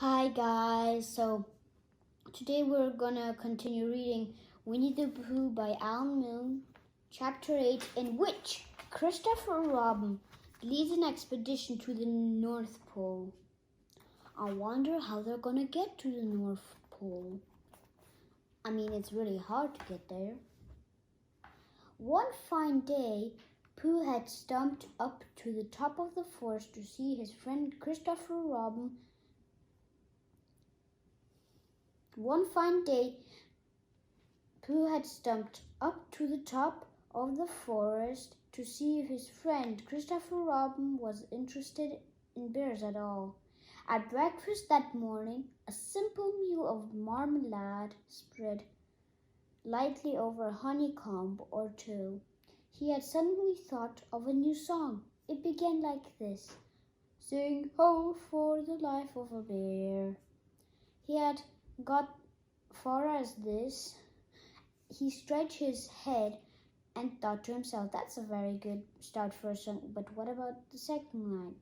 Hi guys, so today we're gonna continue reading Winnie-the-Pooh by Alan Moon, Chapter 8, in which Christopher Robin leads an expedition to the North Pole. I wonder how they're gonna get to the North Pole. I mean, it's really hard to get there. One fine day, Pooh had stumped up to the top of the forest to see his friend Christopher Robin. One fine day, Pooh had stumped up to the top of the forest to see if his friend Christopher Robin was interested in bears at all. At breakfast that morning, a simple meal of marmalade spread lightly over a honeycomb or two, he had suddenly thought of a new song. It began like this: "Sing ho for the life of a bear." He had got far as this. He stretched his head and thought to himself, "That's a very good start for a song, but what about the second line?"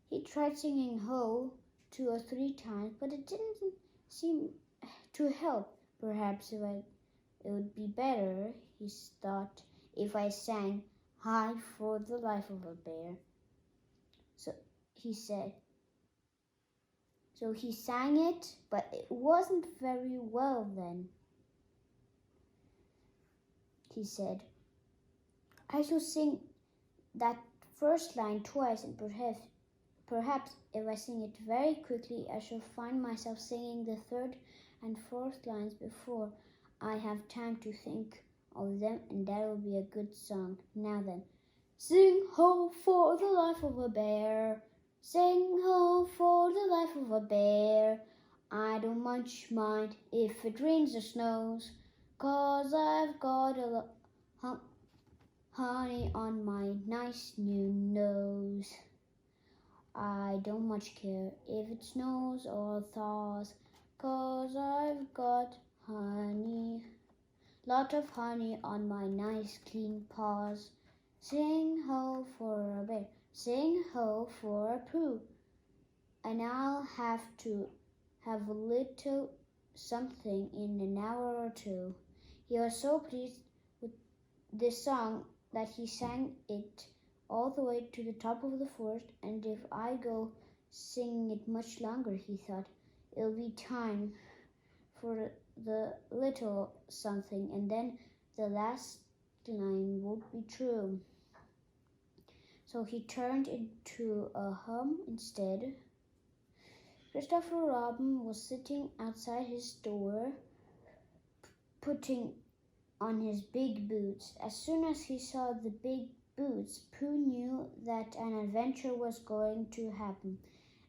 He tried singing ho 2 or 3 times, but it didn't seem to help. Perhaps it would be better, he thought, if I sang hi for the life of a bear. So he said. So he sang it, but it wasn't very well then. He said, "I shall sing that first line twice, and perhaps if I sing it very quickly, I shall find myself singing the third and fourth lines before I have time to think of them, and that will be a good song. Now then, sing ho for the life of a bear. Sing ho for the life of a bear. I don't much mind if it rains or snows, 'cause I've got a honey on my nice new nose. I don't much care if it snows or thaws, 'cause I've got honey, lot of honey on my nice clean paws. Sing ho for a bear, sing ho for a Pooh, and I'll have to have a little something in an hour or two." He was so pleased with this song that he sang it all the way to the top of the forest, and if I go singing it much longer, he thought, it'll be time for the little something, and then the last line won't be true. So he turned into a hum instead. Christopher Robin was sitting outside his door, putting on his big boots. As soon as he saw the big boots, Pooh knew that an adventure was going to happen,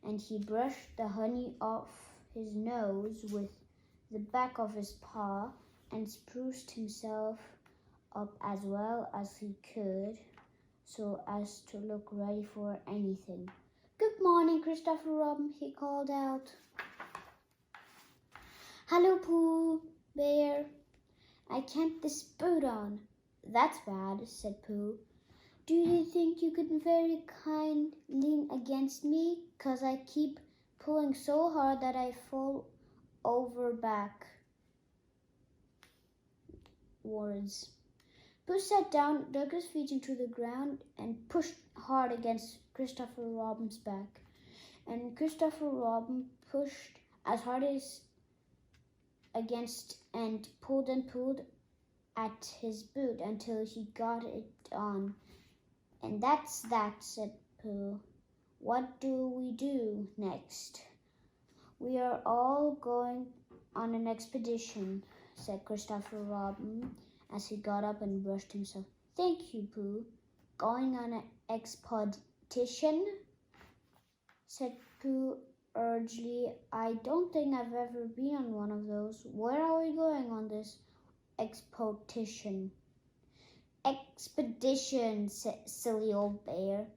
and he brushed the honey off his nose with the back of his paw and spruced himself up as well as he could so as to look ready for anything. "Good morning, Christopher Robin," he called out. "Hello, Pooh Bear. I can't this boot on." "That's bad," said Pooh. "Do you think you could very kind lean against me, 'cause I keep pulling so hard that I fall over backwards?" Pooh sat down, dug his feet into the ground, and pushed hard against Christopher Robin's back. And Christopher Robin pushed as hard as against and pulled at his boot until he got it on. "And that's that," said Pooh. "What do we do next?" "We are all going on an expedition," said Christopher Robin as he got up and brushed himself. "Thank you, Pooh." "Going on an expedition?" said Pooh urgently. "I don't think I've ever been on one of those. Where are we going on this expedition?" "Expedition, silly old bear.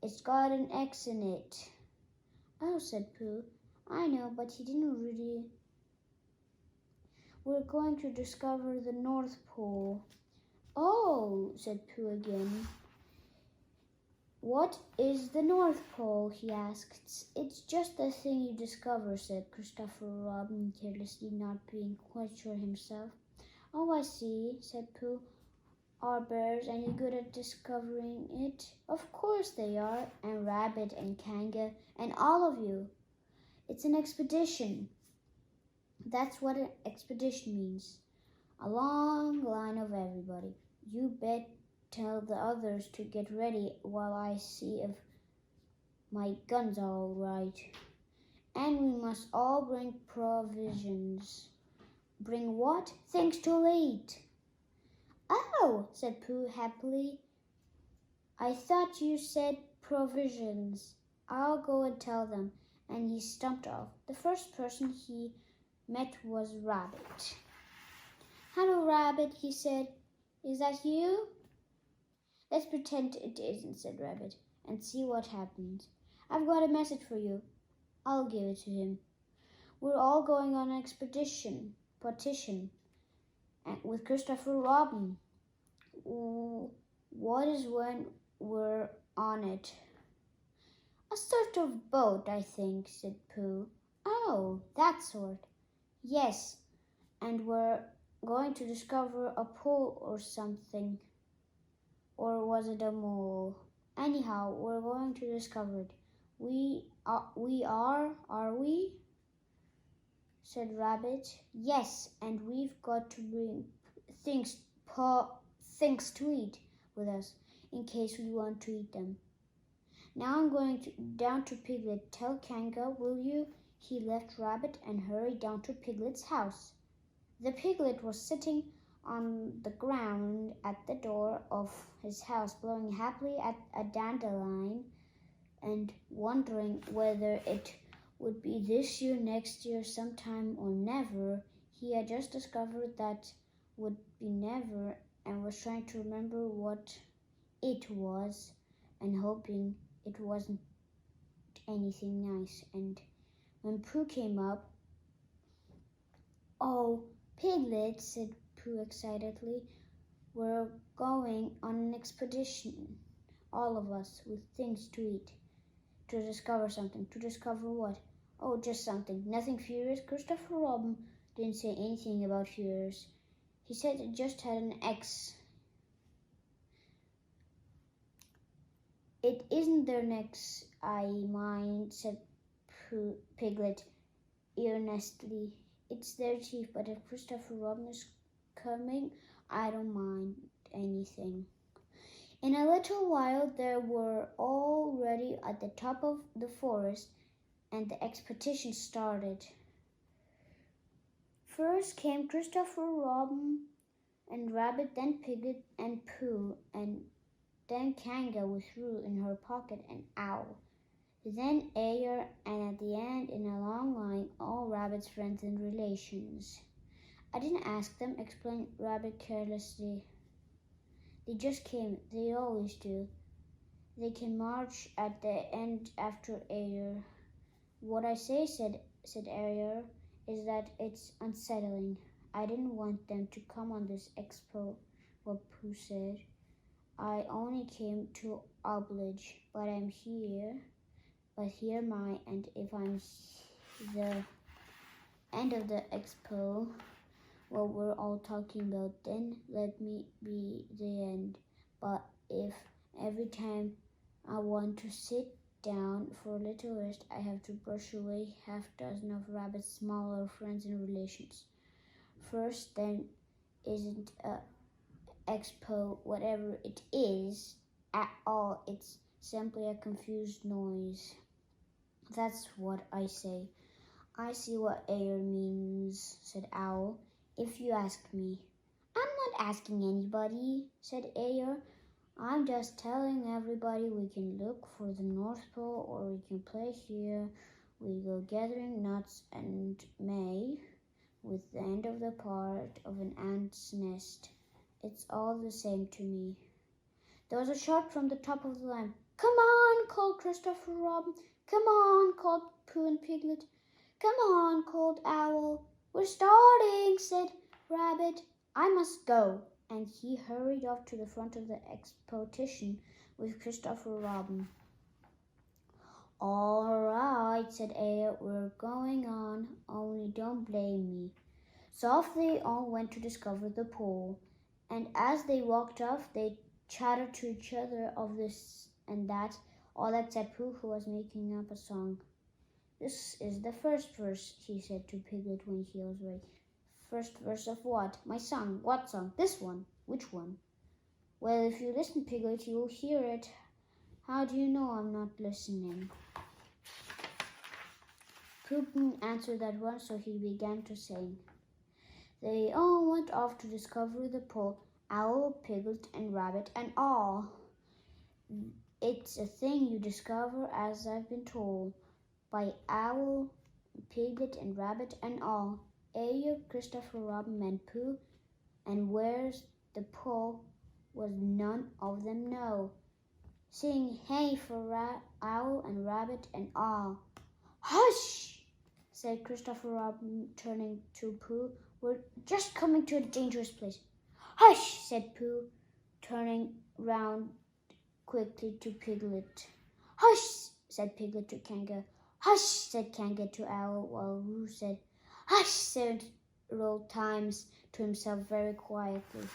It's got an X in it." "Oh," said Pooh. "I know, but he didn't really. We're going to discover the North Pole." "Oh," said Pooh again. What is the North Pole? He asked. It's just the thing you discover, said Christopher Robin carelessly, not being quite sure himself. Oh, I see, said Pooh. Are bears any good at discovering it? Of course they are, and Rabbit and Kanga and all of you. It's an expedition. That's what an expedition means. A long line of everybody. You bet. Tell the others to get ready while I see if my gun's all right. And we must all bring provisions. Bring what? Things to eat. Oh, said Pooh happily. I thought you said provisions. I'll go and tell them. And he stumped off. The first person he met was Rabbit. Hello, Rabbit, he said. Is that you? Let's pretend it isn't, said Rabbit, and see what happens. I've got a message for you. I'll give it to him. We're all going on an expedition, with Christopher Robin. What is when we're on it? A sort of boat, I think, said Pooh. Oh, that sort. Yes, and we're going to discover a pole or something. Or was it a mole? Anyhow, we're going to discover it. We are we? Said Rabbit. Yes, and we've got to bring things to eat with us in case we want to eat them. Now I'm going down to Piglet. Tell Kanga, will you? He left Rabbit and hurried down to Piglet's house. The Piglet was sitting on the ground at the door of his house, blowing happily at a dandelion and wondering whether it would be this year, next year, sometime, or never. He had just discovered that would be never and was trying to remember what it was and hoping it wasn't anything nice. And when Pooh came up, "Oh, Piglet," said Pooh excitedly, "we're going on an expedition, all of us, with things to eat, to discover something." To discover what? Oh, just something. Nothing furious. Christopher Robin didn't say anything about furious. He said it just had an X. It isn't their necks I mind, said Piglet earnestly. It's their teeth, but if Christopher Robin is coming, I don't mind anything. In a little while, they were already at the top of the forest, and the expedition started. First came Christopher Robin and Rabbit, then Piglet and Pooh, and then Kanga with Roo in her pocket and Owl. Then Ayer, and at the end, in a long line, all Rabbit's friends and relations. I didn't ask them, explained Rabbit carelessly. They just came. They always do. They can march at the end after Ayer. What I say, said Ayer, is that it's unsettling. I didn't want them to come on this expo, what Pooh said. I only came to oblige, but I'm here. But here am I, and if I'm the end of the expo, what we're all talking about, then let me be the end. But if every time I want to sit down for a little rest, I have to brush away half a dozen of Rabbit's smaller friends and relations. First, then, isn't a expo whatever it is at all. It's simply a confused noise. That's what I say. I see what Ayer means, said Owl, if you ask me. I'm not asking anybody, said Ayer. I'm just telling everybody we can look for the North Pole, or we can play here. We go gathering nuts and May with the end of the part of an ant's nest. It's all the same to me. There was a shout from the top of the line. Come on, called Christopher Robin. Come on, called Pooh and Piglet. Come on, called Owl. We're starting, said Rabbit. I must go. And he hurried off to the front of the expedition with Christopher Robin. "All right," said Air, "we're going on, only don't blame me." So off they all went to discover the pool, and as they walked off, they chattered to each other of this and that, all except Pooh, who was making up a song. "This is the first verse," he said to Piglet when he was ready. "First verse of what?" "My song." "What song?" "This one." "Which one?" "Well, if you listen, Piglet, you'll hear it." "How do you know I'm not listening?" Pooh couldn't answer that one, so he began to sing. They all went off to discover the pool, Owl, Piglet, and Rabbit, and all. It's a thing you discover, as I've been told, by Owl, Piglet, and Rabbit, and all. Ayer, Christopher Robin, and Pooh, and where's the pool was none of them know. Sing hey for Owl and Rabbit and all. "Hush!" said Christopher Robin, turning to Pooh. "We're just coming to a dangerous place." "Hush!" said Pooh, turning round quickly to Piglet. "Hush!" said Piglet to Kanga. "Hush!" said Kanga to Owl, while Roo said "hush" several times to himself very quietly.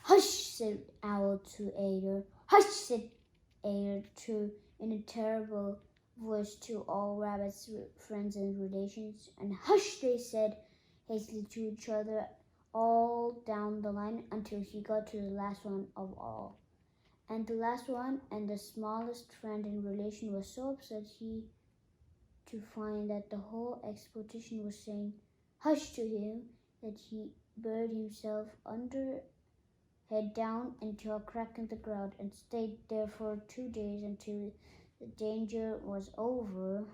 "Hush!" said Owl to Ayer. "Hush!" said Ayer in a terrible voice to all Rabbit's friends and relations, and "hush!" they said hastily to each other all down the line until he got to the last one of all. And the last one and the smallest friend and relation was so upset to find that the whole expedition was saying "hush" to him that he buried himself under head down into a crack in the ground and stayed there for 2 days until the danger was over,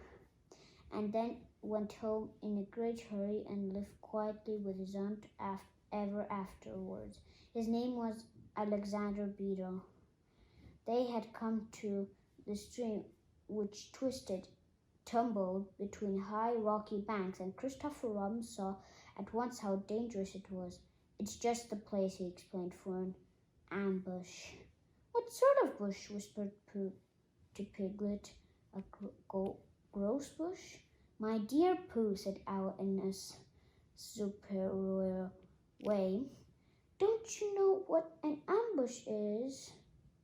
and then went home in a great hurry and lived quietly with his aunt ever afterwards. His name was Alexander Beetle. They had come to the stream, which tumbled between high rocky banks, and Christopher Robin saw at once how dangerous it was. "It's just the place," he explained, "for an ambush." "What sort of bush?" whispered Pooh to Piglet. "A grouse bush?" "My dear Pooh," said Owl in a superior way, "don't you know what an ambush is?"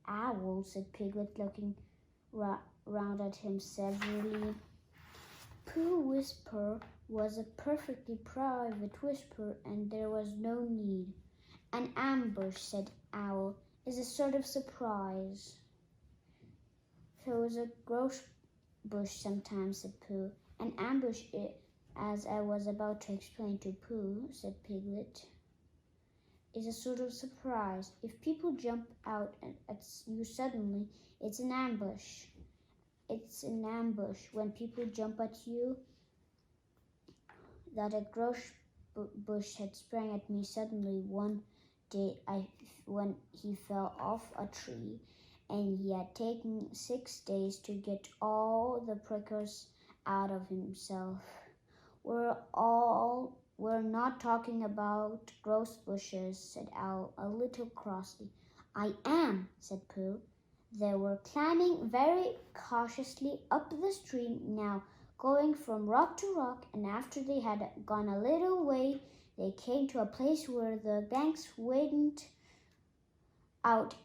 "Owl," said Piglet, looking round at him severely. Pooh whisper was a perfectly private whisper, and there was no need. "An ambush," said Owl, "is a sort of surprise." "So is a grouse bush sometimes," said Pooh. "An ambush, as I was about to explain to Pooh," said Piglet, "is a sort of surprise. If people jump out at you suddenly, it's an ambush. It's an ambush when people jump at you. That a grouse bush had sprang at me suddenly one day when he fell off a tree, and he had taken 6 days to get all the prickers out of himself. We're not talking about grouse bushes," said Owl a little crossly. "I am," said Pooh. They were climbing very cautiously up the stream now, going from rock to rock, and after they had gone a little way, they came to a place where the banks widened out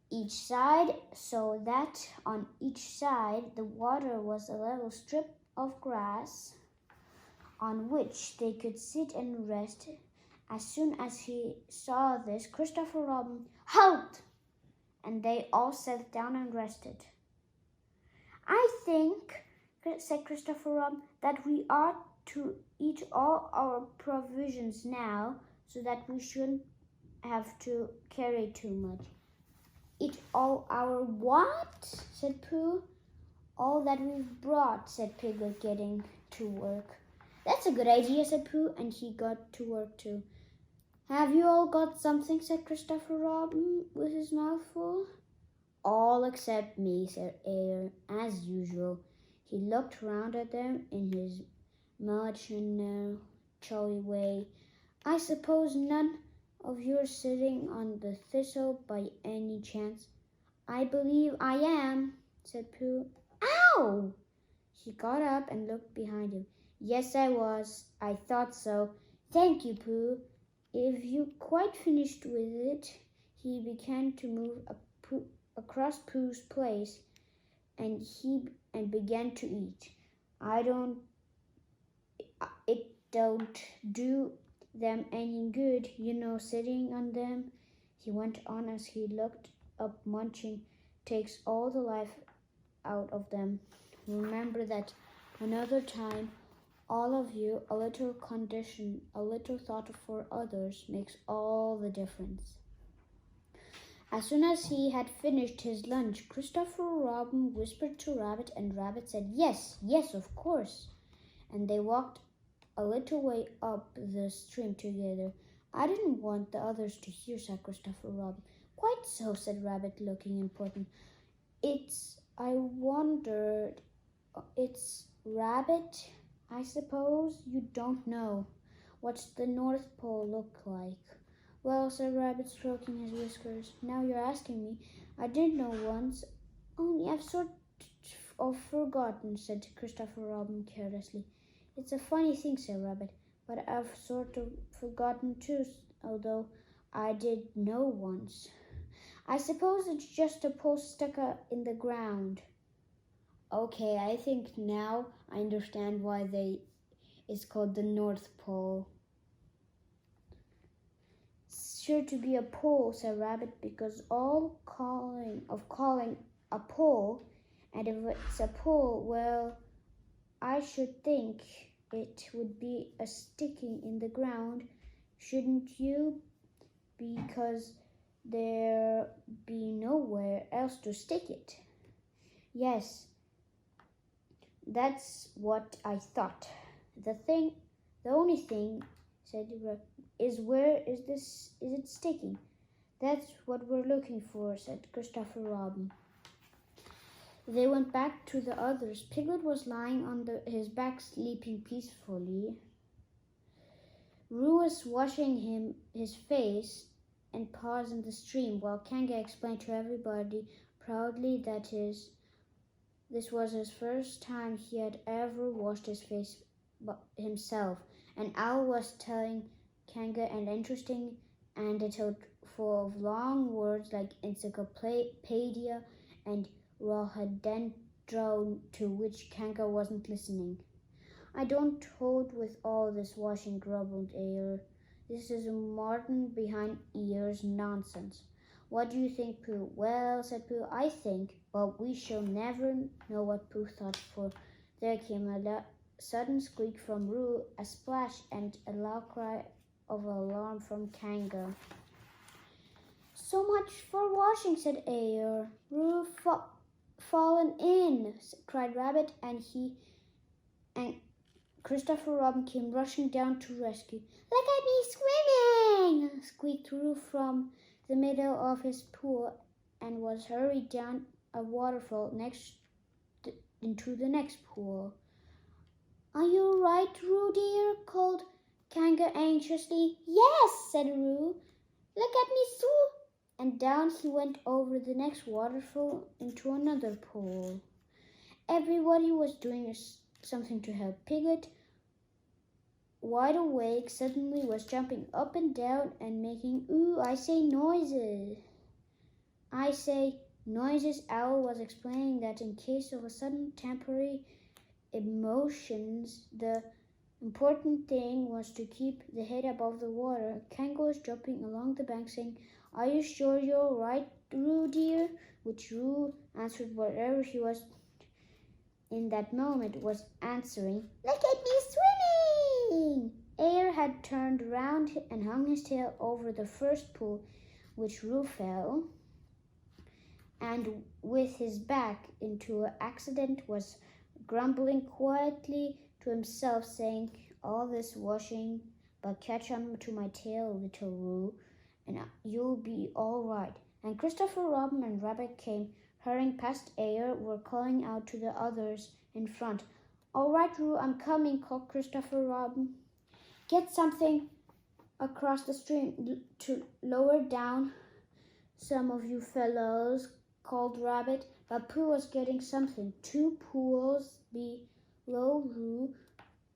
each side, so that on each side the water was a level strip of grass on which they could sit and rest. As soon as he saw this, Christopher Robin "halt!" and they all sat down and rested. "I think," said Christopher Robin, "that we ought to eat all our provisions now, so that we shouldn't have to carry too much." "Eat all our what?" said Pooh. "All that we've brought," said Piglet, getting to work. "That's a good idea," said Pooh, and he got to work too. "Have you all got something?" said Christopher Robin with his mouth full. "All except me," said Ayer, as usual. He looked round at them in his melancholy way. "I suppose none of you're sitting on the thistle by any chance?" I believe I am, said Pooh. Ow! He got up and looked behind him. Yes, I was. I thought so. Thank you, Pooh. If you quite finished with it, he began to move across Pooh's place, and began to eat. It don't do them any good, sitting on them, he went on as he looked up. Munching takes all the life out of them. Remember that another time, all of you, a little condition, a little thought for others makes all the difference. As soon as he had finished his lunch, Christopher Robin whispered to Rabbit, and Rabbit said, Yes, yes, of course. And they walked a little way up the stream together. I didn't want the others to hear, said Christopher Robin. Quite so, said Rabbit, looking important. It's Rabbit, I suppose you don't know. What's the North Pole look like? Well, said Rabbit, stroking his whiskers. Now you're asking me. I did know once, only I've sort of forgotten, said Christopher Robin carelessly. It's a funny thing, said Rabbit, but I've sort of forgotten too, although I did know once. I suppose it's just a pole stuck in the ground. Okay, I think now I understand why it's called the North Pole. Sure to be a pole, said Rabbit, because all calling a pole, and if it's a pole, well, I should think it would be a sticking in the ground, shouldn't you? Because there be nowhere else to stick it. Yes, that's what I thought. The only thing, said Rabbit, is where is it sticking? That's what we're looking for, said Christopher Robin. They went back to the others. Piglet was lying on his back, sleeping peacefully. Roo was washing his face and paws in the stream, while Kanga explained to everybody proudly that this was his first time he had ever washed his face himself. And Owl was telling Kanga an interesting anecdote full of long words like encyclopedia and rhododendron, to which Kanga wasn't listening. I don't hold with all this washing, grumbled Air. This is modern behind-ears nonsense. What do you think, Pooh? Well, said Pooh, I think, but we shall never know what Pooh thought, for there came a sudden squeak from Roo, a splash, and a loud cry of alarm from Kanga. So much for washing, said Air. Roo fallen in, cried Rabbit, and Christopher Robin came rushing down to rescue. Look at me swimming, squeaked Roo from the middle of his pool, and was hurried down a waterfall into the next pool. Are you all right, Roo dear? Called Kanga anxiously. Yes, said Roo. Look at me swim. And down he went over the next waterfall into another pool. Everybody was doing something to help. Piglet, wide awake, suddenly was jumping up and down and making noises. Owl was explaining that in case of a sudden temporary emotions, the important thing was to keep the head above the water. Kanga was jumping along the bank saying, Are you sure you're all right, Roo dear? Which Roo answered whatever he was in that moment was answering, Look at me swimming! Air had turned round and hung his tail over the first pool, which Roo fell, and with his back into an accident was grumbling quietly to himself, saying, All this washing, but catch on to my tail, little Roo, and you'll be all right. And Christopher Robin and Rabbit came hurrying past Air, were calling out to the others in front. All right, Roo, I'm coming, called Christopher Robin. Get something across the stream to lower down, some of you fellows, called Rabbit, but Pooh was getting something. 2 pools below Roo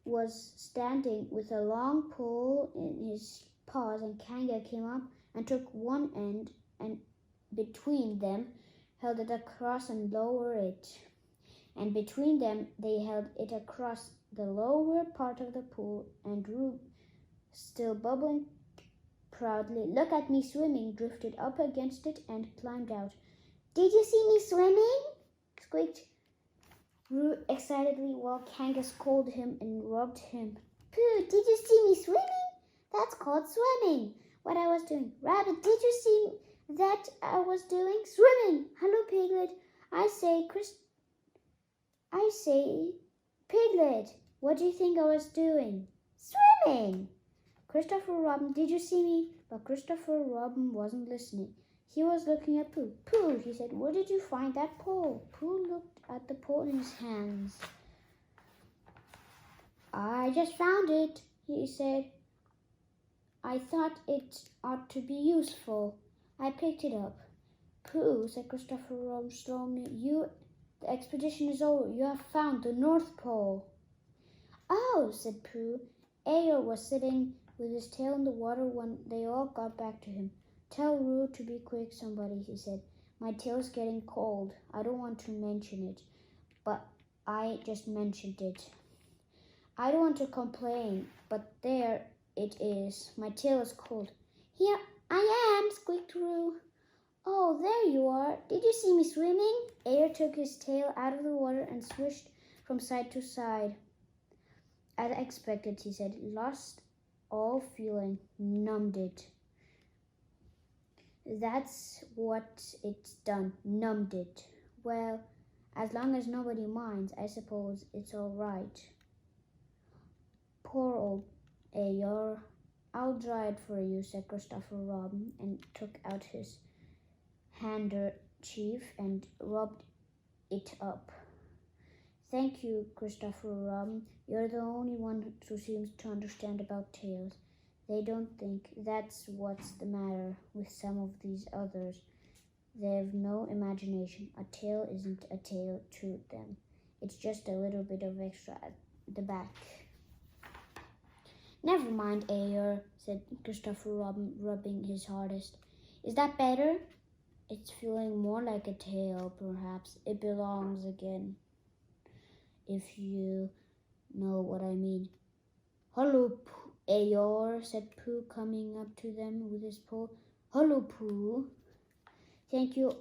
was standing with a long pole in his paws, and Kanga came up and took one end and between them held it across and lowered it. And between them they held it across the lower part of the pool, and Roo, still bubbling proudly, "Look at me swimming," drifted up against it and climbed out. "Did you see me swimming?" squeaked Roo excitedly while Kanga scolded him and rubbed him. "Pooh, did you see me swimming? That's called swimming. What I was doing. Rabbit, did you see that I was doing? Swimming. Hello, Piglet. I say, Piglet, what do you think I was doing? Swimming." "Christopher Robin, did you see me?" But Christopher Robin wasn't listening. He was looking at Pooh. "Pooh," he said, "where did you find that pole?" Pooh looked at the pole in his hands. "I just found it," he said. "I thought it ought to be useful. I picked it up." "Pooh," said Christopher Robin slowly, the expedition is over. You have found the North Pole." "Oh," said Pooh. Eeyore was sitting with his tail in the water when they all got back to him. "Tell Roo to be quick, somebody," he said. "My tail's getting cold. I don't want to mention it, but I just mentioned it. I don't want to complain, but there it is. My tail is cold." "Here I am," squeaked Roo. "Oh, there you are. Did you see me swimming?" Eeyore took his tail out of the water and swished from side to side. "As expected," he said. "Lost all feeling. Numbed it." "That's what it's done. Numbed it. Well, as long as nobody minds, I suppose it's all right." "Poor old Eeyore. I'll dry it for you," said Christopher Robin, and took out his handkerchief and rubbed it up. "Thank you, Christopher Robin. You're the only one who seems to understand about tails. They don't think. That's what's the matter with some of these others. They've no imagination. A tail isn't a tail to them. It's just a little bit of extra at the back." "Never mind, Eeyore," said Christopher Robin, rubbing his hardest. "Is that better?" "It's feeling more like a tail, perhaps. It belongs again, if you know what I mean." "Hello, Eeyore," said Pooh, coming up to them with his pole. "Hello, Pooh. Thank you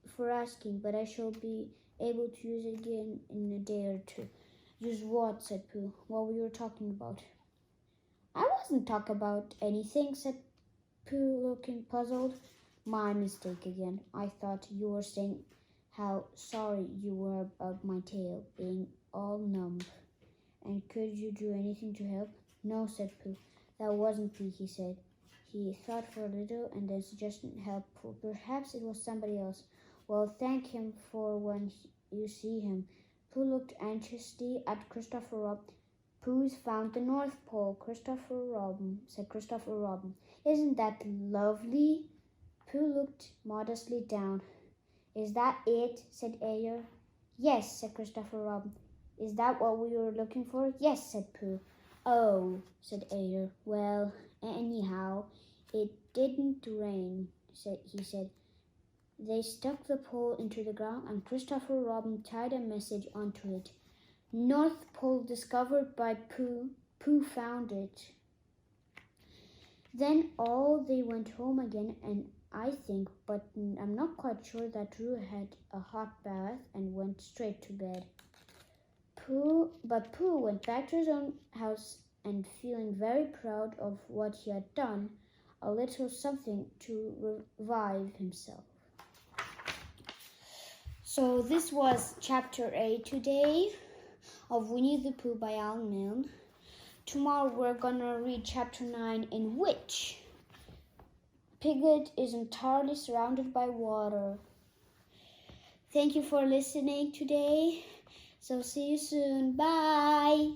for asking, but I shall be able to use it again in a day or two." "Use what?" said Pooh. "What we were talking about." "I wasn't talking about anything," said Pooh, looking puzzled. "My mistake again. I thought you were saying how sorry you were about my tail being all numb. And could you do anything to help?" "No," said Pooh. "That wasn't me," he said. He thought for a little and then suggested helpful. "Perhaps it was somebody else." "Well, thank him for when you see him." Pooh looked anxiously at Christopher Robin. "Pooh's found the North Pole, said Christopher Robin. "Isn't that lovely?" Pooh looked modestly down. "Is that it?" said Eeyore. "Yes," said Christopher Robin. "Is that what we were looking for?" "Yes," said Pooh. "Oh," said Eeyore. "Well, anyhow, it didn't rain," he said. They stuck the pole into the ground, and Christopher Robin tied a message onto it. "North Pole discovered by Pooh. Pooh found it." Then all they went home again, and I think, but I'm not quite sure, that Roo had a hot bath and went straight to bed. Pooh went back to his own house, and feeling very proud of what he had done, a little something to revive himself. So this was chapter 8 today of Winnie-the-Pooh by Alan Milne. Tomorrow we're gonna read chapter 9, in which Piglet is entirely surrounded by water. Thank you for listening today. So see you soon. Bye.